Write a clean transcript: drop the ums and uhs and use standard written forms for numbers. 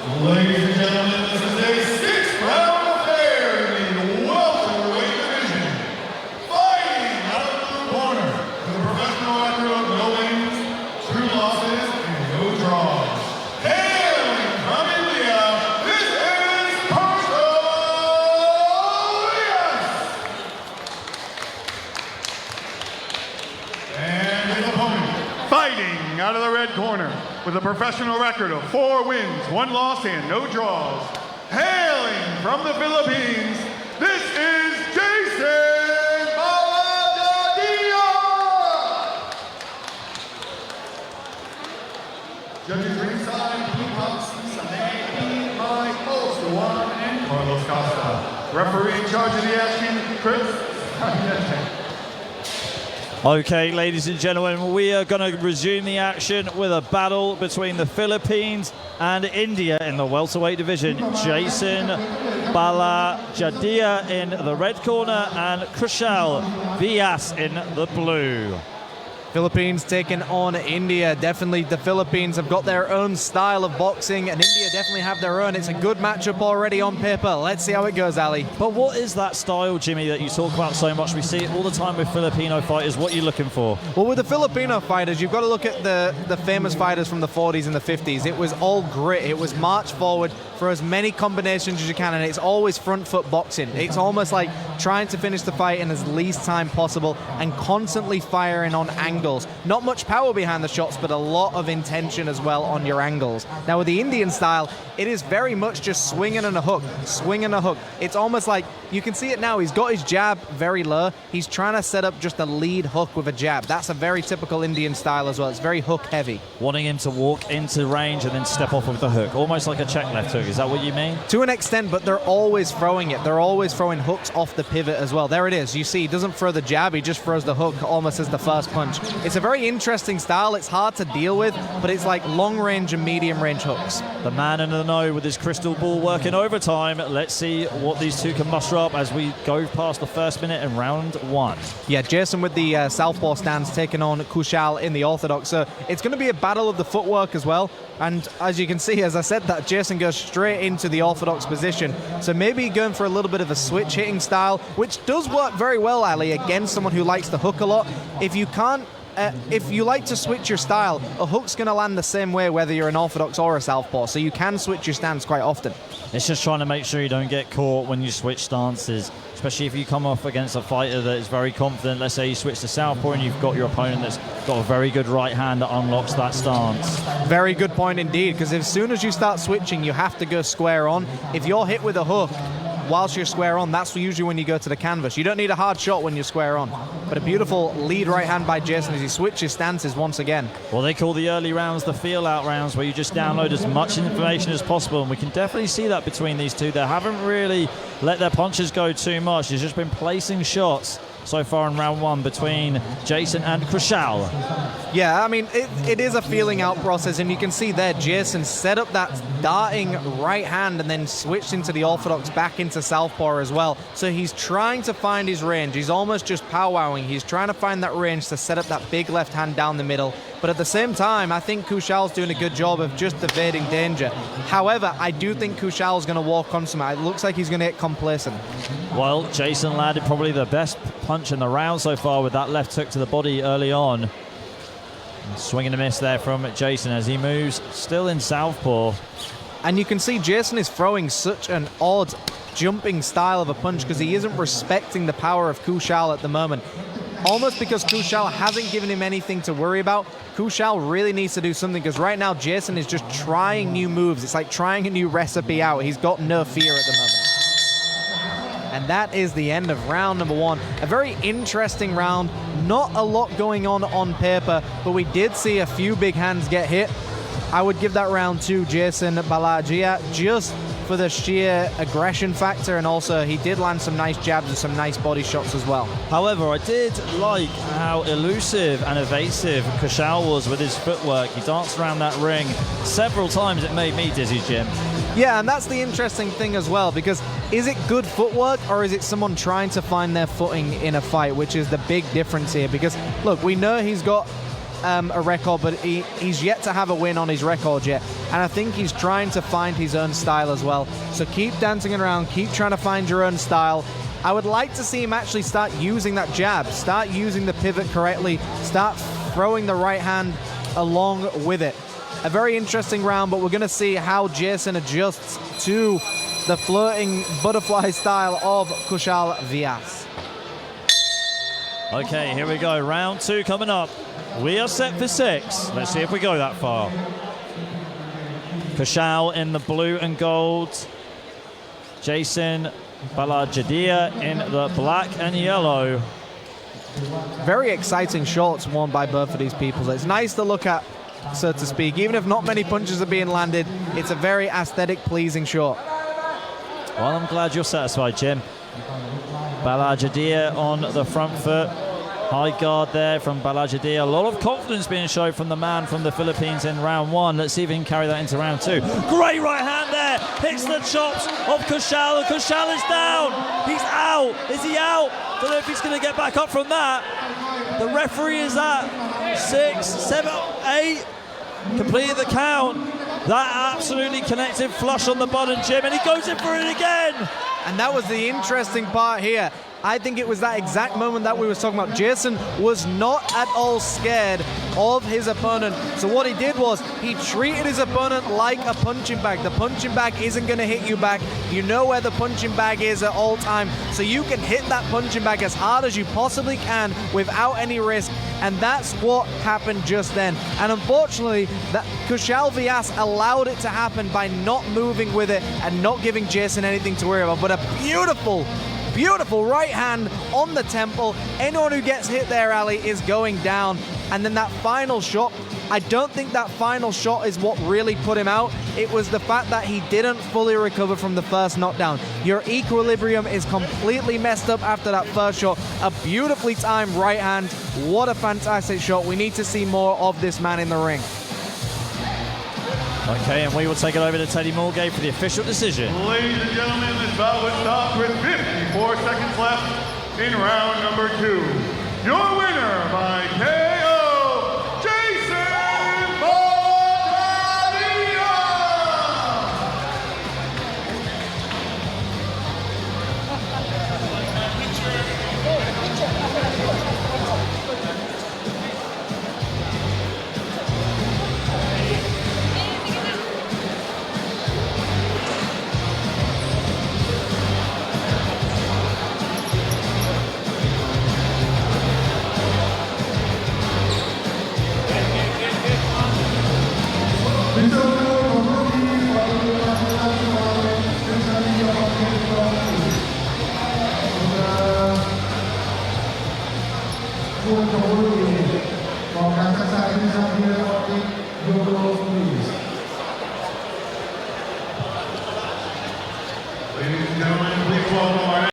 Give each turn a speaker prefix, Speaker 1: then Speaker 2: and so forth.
Speaker 1: Ladies and gentlemen, this is a six-round affair in the welterweight division. Fighting out of the corner, the professional record of no wins, 2 losses, and no draws. Hailing from India, this is Kushal Vyas. And his opponent, fighting out of the red corner, with a professional record of 4 wins, 1 loss, and no draws. Hailing from the Philippines, this is Balajadia. Judges ringside, Blue Box, Sunday, by host Juan and Carlos Costa. Referee in charge of the action, Chris.
Speaker 2: Okay, ladies and gentlemen, we are going to resume the action with a battle between the Philippines and India in the welterweight division. Jason Balajadia in the red corner and Kushal Vyas in the blue.
Speaker 3: Philippines taking on India. Definitely the Philippines have got their own style of boxing and India definitely have their own. It's a good matchup already on paper. Let's see how it goes, Ali.
Speaker 2: But what is that style, Jimmy, that you talk about so much? We see it all the time with Filipino fighters. What are you looking for?
Speaker 3: Well, with the Filipino fighters, you've got to look at the famous fighters from the 40s and the 50s. It was all grit. It was march forward for as many combinations as you can, and it's always front foot boxing. It's almost like trying to finish the fight in as least time possible and constantly firing on angles. Not much power behind the shots, but a lot of intention as well on your angles. Now with the Indian style, it is very much just swinging and a hook, swinging a hook. It's almost like, you can see it now, he's got his jab very low. He's trying to set up just a lead hook with a jab. That's a very typical Indian style as well. It's very hook heavy.
Speaker 2: Wanting him to walk into range and then step off with the hook, almost like a check left hook. Is that what you mean?
Speaker 3: To an extent, but they're always throwing it. They're always throwing hooks off the pivot as well. There it is. You see, he doesn't throw the jab, he just throws the hook almost as the first punch. It's a very interesting style. It's hard to deal with, but it's like long range and medium range hooks.
Speaker 2: The man in the know with his crystal ball working overtime. Let's see what these two can muster up as we go past the first minute in round 1.
Speaker 3: Yeah, Jason with the southpaw stance taking on Kushal in the orthodox. So it's going to be a battle of the footwork as well. And as you can see, as I said, that Jason goes straight into the orthodox position. So maybe going for a little bit of a switch hitting style, which does work very well, Ali, against someone who likes to hook a lot. If you can't, if you like to switch your style, a hook's going to land the same way whether you're an orthodox or a southpaw, so you can switch your stance quite often.
Speaker 2: It's just trying to make sure you don't get caught when you switch stances, especially if you come off against a fighter that is very confident. Let's say you switch to southpaw and you've got your opponent that's got a very good right hand that unlocks that stance.
Speaker 3: Very good point indeed, because as soon as you start switching, you have to go square on. If you're hit with a hook whilst you're square on, that's usually when you go to the canvas. You don't need a hard shot when you're square on. But a beautiful lead right hand by Jason as he switches stances once again.
Speaker 2: Well, they call the early rounds the feel-out rounds, where you just download as much information as possible, and we can definitely see that between these two. They haven't really let their punches go too much. They've just been placing shots so far in round 1 between Jason and Kushal.
Speaker 3: Yeah, I mean, it is a feeling out process, and you can see there Jason set up that darting right hand and then switched into the orthodox back into southpaw as well. So he's trying to find his range. He's almost just powwowing. He's trying to find that range to set up that big left hand down the middle. But at the same time, I think Kushal's doing a good job of just evading danger. However, I do think Kushal's going to walk on some. It looks like he's going to get complacent.
Speaker 2: Well, Jason landed probably the best punch in the round so far with that left hook to the body early on. Swing and a miss there from Jason as he moves still in southpaw.
Speaker 3: And you can see Jason is throwing such an odd jumping style of a punch because he isn't respecting the power of Kushal at the moment. Almost because Kushal hasn't given him anything to worry about, Kushal really needs to do something, because right now Jason is just trying new moves. It's like trying a new recipe out. He's got no fear at the moment. And that is the end of round number 1. A very interesting round. Not a lot going on paper, but we did see a few big hands get hit. I would give that round to Jason Balajadia just for the sheer aggression factor, and also he did land some nice jabs and some nice body shots as well.
Speaker 2: However, I did like how elusive and evasive Kushal was with his footwork. He danced around that ring several times. It made me dizzy, Jim.
Speaker 3: Yeah, and that's the interesting thing as well, because is it good footwork or is it someone trying to find their footing in a fight, which is the big difference here? Because, look, we know he's got a record, but he's yet to have a win on his record yet. And I think he's trying to find his own style as well. So keep dancing around, keep trying to find your own style. I would like to see him actually start using that jab, start using the pivot correctly, start throwing the right hand along with it. A very interesting round, but we're going to see how Jason adjusts to the floating butterfly style of Kushal Vyas.
Speaker 2: Okay, here we go. Round 2 coming up. We are set for 6. Let's see if we go that far. Kushal in the blue and gold. Jason Balajadia in the black and yellow.
Speaker 3: Very exciting shots worn by both of these people. It's nice to look at, so to speak. Even if not many punches are being landed, it's a very aesthetic, pleasing shot.
Speaker 2: Well, I'm glad you're satisfied, Jim. Balajadia on the front foot. High guard there from Balajadia. A lot of confidence being shown from the man from the Philippines in round 1. Let's see if he can carry that into round 2. Great right hand there. Hits the chops of Kushal. And Kushal is down. He's out. Is he out? Don't know if he's going to get back up from that. The referee is at 6, 7, 8. Completed the count. That absolutely connected flush on the button, Jim, and he goes in for it again.
Speaker 3: And that was the interesting part here. I think it was that exact moment that we were talking about. Jason was not at all scared of his opponent. So what he did was he treated his opponent like a punching bag. The punching bag isn't going to hit you back. You know where the punching bag is at all time. So you can hit that punching bag as hard as you possibly can without any risk. And that's what happened just then. And unfortunately, that Kushal Vyas allowed it to happen by not moving with it and not giving Jason anything to worry about. But a beautiful right hand on the temple. Anyone who gets hit there, Ali, is going down. And then that final shot, I don't think that final shot is what really put him out. It was the fact that he didn't fully recover from the first knockdown. Your equilibrium is completely messed up after that first shot. A beautifully timed right hand. What a fantastic shot. We need to see more of this man in the ring.
Speaker 2: Okay, and we will take it over to Teddy Mulgay for the official decision.
Speaker 1: Ladies and gentlemen, this bout was stopped with 54 seconds left in round number 2. Your winner by KO, Jason Balajadia! Ladies and gentlemen, please welcome our